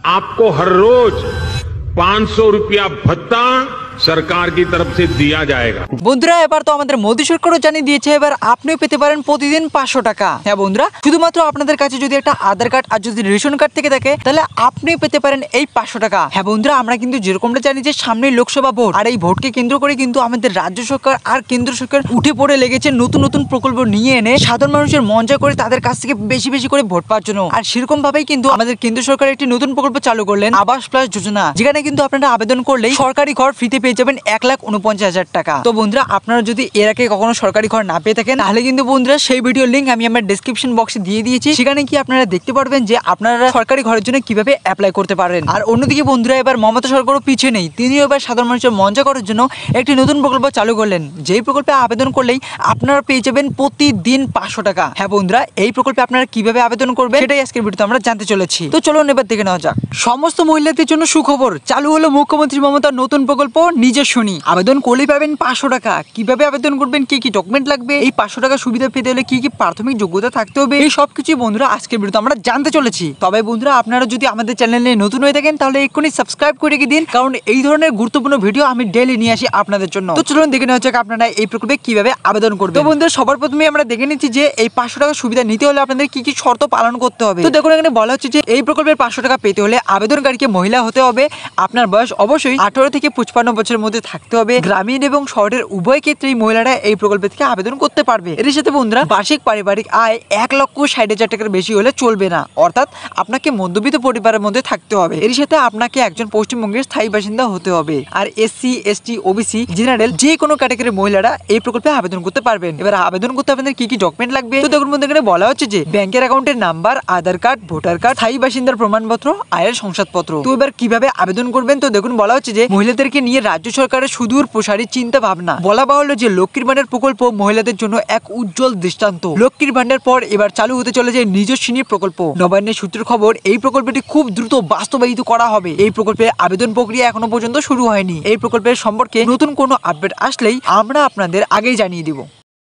आपको हर रोज 500 रुपया भत्ता सरकार की तरफ से दिया जाएगा। বন্ধুরা এবার তো আমাদের মোদী সরকারও জানিয়ে দিয়েছে এবার আপনিও পেতে পারেন প্রতিদিন 500 টাকা। হ্যাঁ বন্ধুরা, শুধুমাত্র আপনাদের কাছে যদি একটা আধার কার্ড আর যদি রেশন কার্ড থেকে থাকে তাহলে আপনিও পেতে পারেন এই 500 টাকা। হ্যাঁ বন্ধুরা, আমরা কিন্তু যেরকমটা জানি যে সামনে লোকসভা ভোট, আর এই ভোটকে কেন্দ্র করে কিন্তু আমাদের রাজ্য সরকার আর কেন্দ্র সরকার উঠে পড়ে লেগেছে নতুন নতুন প্রকল্প নিয়ে এনে সাধারণ মানুষের মন জয় করে তাদের কাছ থেকে বেশি বেশি করে ভোট পাওয়ার জন্য। আর সেরকম ভাবেই কিন্তু আমাদের কেন্দ্র সরকার একটি নতুন প্রকল্প চালু করলেন, আবাস প্লাস যোজনা, যেখানে কিন্তু আপনারা আবেদন করলেই সরকারি ঘর ফ্রিতে পেয়ে যাবেন 1,49,000 টাকা। তো বন্ধুরা, আপনারা যদি এর আগে কখনো সরকারি ঘর না পেয়ে থাকেন তাহলে কিন্তু বন্ধুরা সেই ভিডিওর লিংক আমি আমার ডেসক্রিপশন বক্সে দিয়ে দিয়েছি, সেখানে কি আপনারা দেখতে পারবেন যে আপনারা সরকারি ঘরের জন্য কিভাবে অ্যাপ্লাই করতে পারেন। আর অন্যদিকে বন্ধুরা, এবার মমতা সরকারও পিছিয়ে নেই, তিনিও এবার সাধারণ মানুষের মন জয় করার জন্য একটি নতুন প্রকল্প চালু করলেন, যেই প্রকল্পে আবেদন করলেই আপনারা পেয়ে যাবেন প্রতিদিন 500 টাকা। হ্যাঁ বন্ধুরা, এই প্রকল্পে আপনারা কিভাবে আবেদন করবেন সেটাই আজকের ভিডিওতে আমরা জানতে চলেছি। তো চলুন এবার দেখে নেওয়া যাক। সমস্ত মহিলাদের জন্য সুখবর, চালু হলো মুখ্যমন্ত্রী মমতার নতুন প্রকল্প নিজের শুনি। আবেদন করলেই পাবেন 500 টাকা। কিভাবে আবেদন করবেন, কি কি ডকুমেন্ট লাগবে, এই 500 টাকা সুবিধা পেতে হলে কি কি প্রাথমিক যোগ্যতা থাকতে হবে, এই সবকিছু বন্ধুরা আজকের ভিডিওতে আমরা জানতে চলেছি। তবে বন্ধুরা, আপনারা যদি আমাদের চ্যানেলে নতুন হয়ে থাকেন তাহলে এক্ষুনি সাবস্ক্রাইব করে রেখে দিন, কারণ এই ধরনের গুরুত্বপূর্ণ ভিডিও আমি ডেইলি নিয়ে আসি আপনাদের জন্য। তো চলুন দেখে নেওয়া যাক আপনারা এই প্রকল্পে কিভাবে আবেদন করবেন। তো বন্ধুরা, সবার প্রথমে আমরা দেখে নিচ্ছি যে এই 500 টাকা সুবিধা নিতে হলে আপনাদের কি কি শর্ত পালন করতে হবে। তো দেখুন, এখানে বলা হচ্ছে যে এই প্রকল্পের 500 টাকা পেতে হলে আবেদনকারীকে মহিলা হতে হবে, আপনার বয়স অবশ্যই 18 থেকে 55 বছরের মধ্যে থাকতে হবে, গ্রামীণ এবং শহরের উভয় ক্ষেত্রেই মহিলারা এই প্রকল্প থেকে আবেদন করতে পারবে। এর সাথে বন্ধুরা, বার্ষিক পারিবারিক আয় 1,60,000 টাকার বেশি হলে চলবে না, অর্থাৎ আপনাকে মধ্যবিত্ত পরিবারের মধ্যে থাকতে হবে। এর সাথে আপনাকে একজন পশ্চিমবঙ্গের স্থায়ী বাসিন্দা হতে হবে। আর SC, ST, OBC, জেনারেল যে কোনো ক্যাটাগরির মহিলারা এই প্রকল্পে আবেদন করতে পারবেন। এবার আবেদন করতে আপনাদের কি কি ডকুমেন্ট লাগবে, তো দেখুন বন্ধুরা, এখানে বলা হচ্ছে যে ব্যাংকের অ্যাকাউন্টের নাম্বার, আধার কার্ড, ভোটার কার্ড, স্থায়ী বাসিন্দার প্রমাণপত্র, আয়ের শংসাপত্র। তো এবার কিভাবে আবেদন করবেন, তো দেখুন বলা হচ্ছে যে মহিলাদেরকে নিয়ে রাজ্য সরকারের সুদূর প্রসারী চিন্তা ভাবনা। বলা বাহুল্য যে লক্ষ্মীর ভান্ডার প্রকল্প মহিলাদের জন্য এক উজ্জ্বল দৃষ্টান্ত। লক্ষ্মীর ভান্ডার পর এবার চালু হতে চলেছে নিজস্বিনী প্রকল্প। নবান্নের সূত্রের খবর, এই প্রকল্পটি খুব দ্রুত বাস্তবায়িত করা হবে। এই প্রকল্পের আবেদন প্রক্রিয়া এখনো পর্যন্ত শুরু হয়নি। এই প্রকল্পের সম্পর্কে নতুন কোনো আপডেট আসলেই আমরা আপনাদের আগেই জানিয়ে দিব।